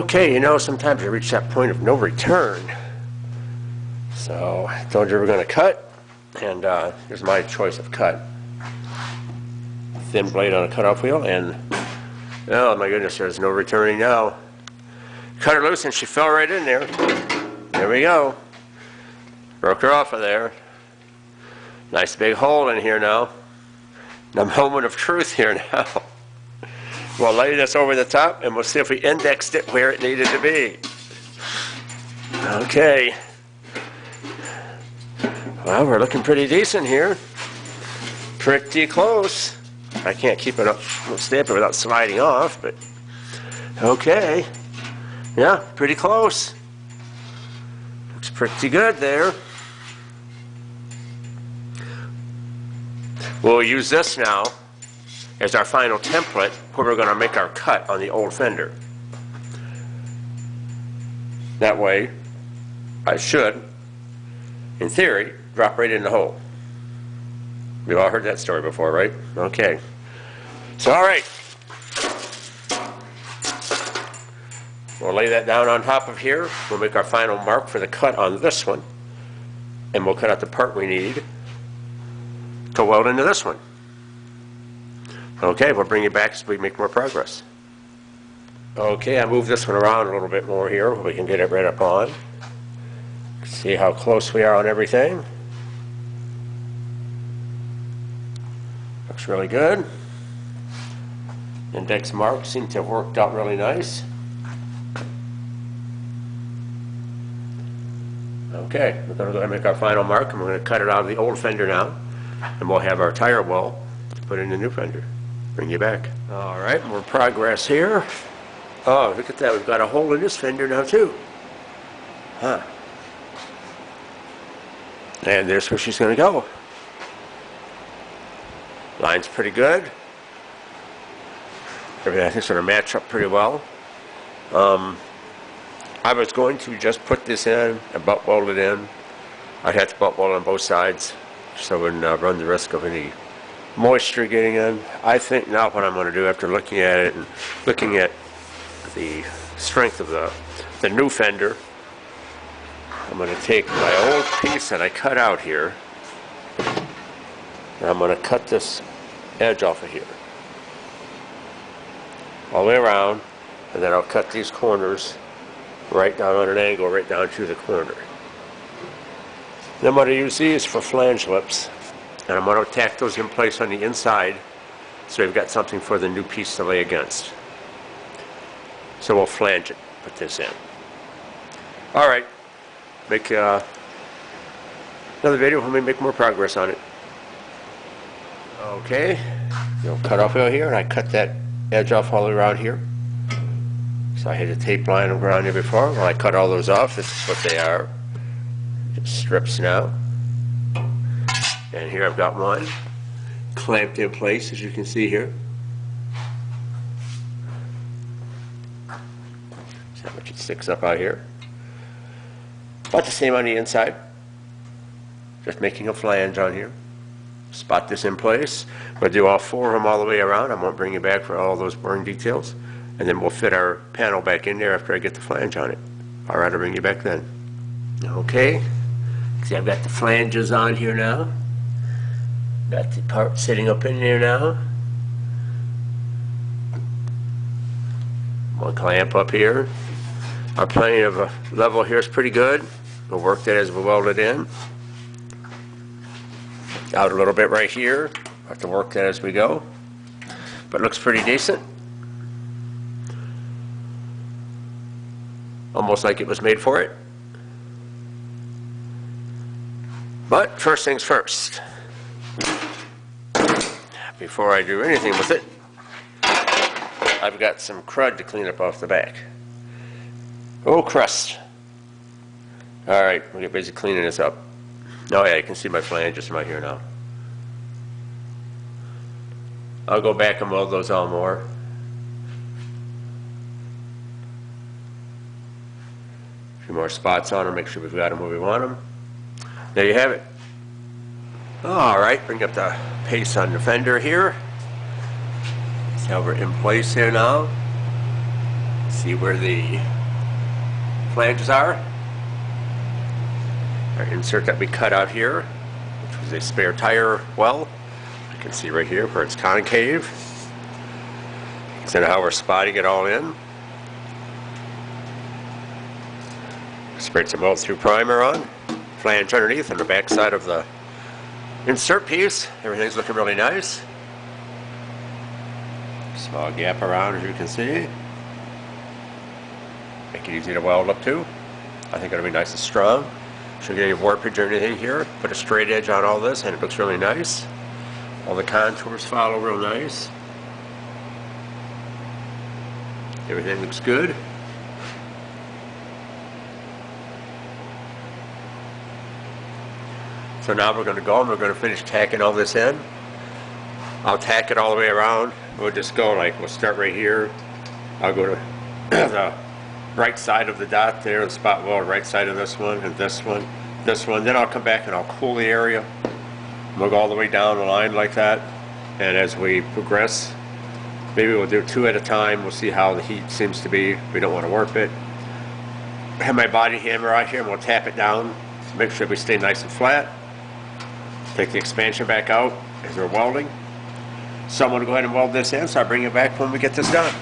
Okay, you know, sometimes you reach that point of no return. So I told you we're going to cut, and here's my choice of cut. Thin blade on a cutoff wheel, and oh my goodness, there's no returning now. Cut her loose and she fell right in there. There we go. Broke her off of there. Nice big hole in here now. The moment of truth here now. We'll lay this over the top and we'll see if we indexed it where it needed to be. Okay. Well, we're looking pretty decent here. Pretty close. I can't keep it up, stamp it without sliding off, but okay. Yeah, pretty close. Looks pretty good there. We'll use this now as our final template where we're going to make our cut on the old Fender. That way, I should, in theory, drop right in the hole. We've all heard that story before, right? Okay. So, all right. We'll lay that down on top of here. We'll make our final mark for the cut on this one. And we'll cut out the part we need to weld into this one. Okay, we'll bring you back as we make more progress. Okay, I moved this one around a little bit more here. We can get it right up on. See how close we are on everything. Looks really good. Index marks seem to have worked out really nice. Okay, we're going to make our final mark, and we're going to cut it out of the old Fender now, and we'll have our tire well to put in the new Fender. Bring you back. All right, more progress here. Oh, look at that. We've got a hole in this Fender now, too. Huh. And there's where she's going to go. Line's pretty good. Everything I think is going to match up pretty well. I was going to just put this in and butt weld it in. I'd have to butt weld on both sides so I wouldn't run the risk of any moisture getting in. I think now what I'm going to do after looking at it and looking at the strength of the new Fender, I'm going to take my old piece that I cut out here, and I'm going to cut this edge off of here all the way around, and then I'll cut these corners right down on an angle, right down to the corner. Then I'm going to use these for flange lips, and I'm going to tack those in place on the inside so we've got something for the new piece to lay against. So we'll flange it, put this in. Alright, make another video when we make more progress on it. Okay, you'll cut off wheel here, and I cut that edge off all around here. So I had a tape line around here before. Well, I cut all those off. This is what they are. Just strips now. And here I've got one clamped in place, as you can see here. See how much it sticks up out here. About the same on the inside. Just making a flange on here. Spot this in place. We'll do all four of them all the way around. I won't bring you back for all those boring details. And then we'll fit our panel back in there after I get the flange on it. All right, I'll bring you back then. Okay. See, I've got the flanges on here now. Got the part sitting up in there now. One clamp up here. Our plane of a level here is pretty good. We'll work that as we weld it in. Out a little bit right here. I'll have to work that as we go. But it looks pretty decent. Almost like it was made for it. But first things first. Before I do anything with it, I've got some crud to clean up off the back. Oh, crust. Alright, we'll get busy cleaning this up. Oh yeah, you can see my flanges right here now. I'll go back and weld those all more. A few more spots on them, make sure we've got them where we want them. There you have it. Alright, bring up the pace on the Fender here. See how we're in place here now. See where the flanges are. Our insert that we cut out here, which was a spare tire well. You can see right here where it's concave. So how we're spotting it all in. Sprayed some old through primer on. Flange underneath on the back side of the insert piece. Everything's looking really nice. Small gap around, as you can see. Make it easy to weld up to. I think it'll be nice and strong. Shouldn't get any warpage or anything here. Put a straight edge on all this and it looks really nice. All the contours follow real nice. Everything looks good. So now we're going to go and we're going to finish tacking all this in. I'll tack it all the way around. We'll just go like, we'll start right here. I'll go to the right side of the dot there and spot weld right side of this one and this one, this one. Then I'll come back and I'll cool the area. We'll go all the way down the line like that. And as we progress, maybe we'll do 2 at a time. We'll see how the heat seems to be. We don't want to warp it. I have my body hammer out here and we'll tap it down. Make sure we stay nice and flat. Take the expansion back out as we're welding. So I'm going to go ahead and weld this in, so I'll bring it back when we get this done.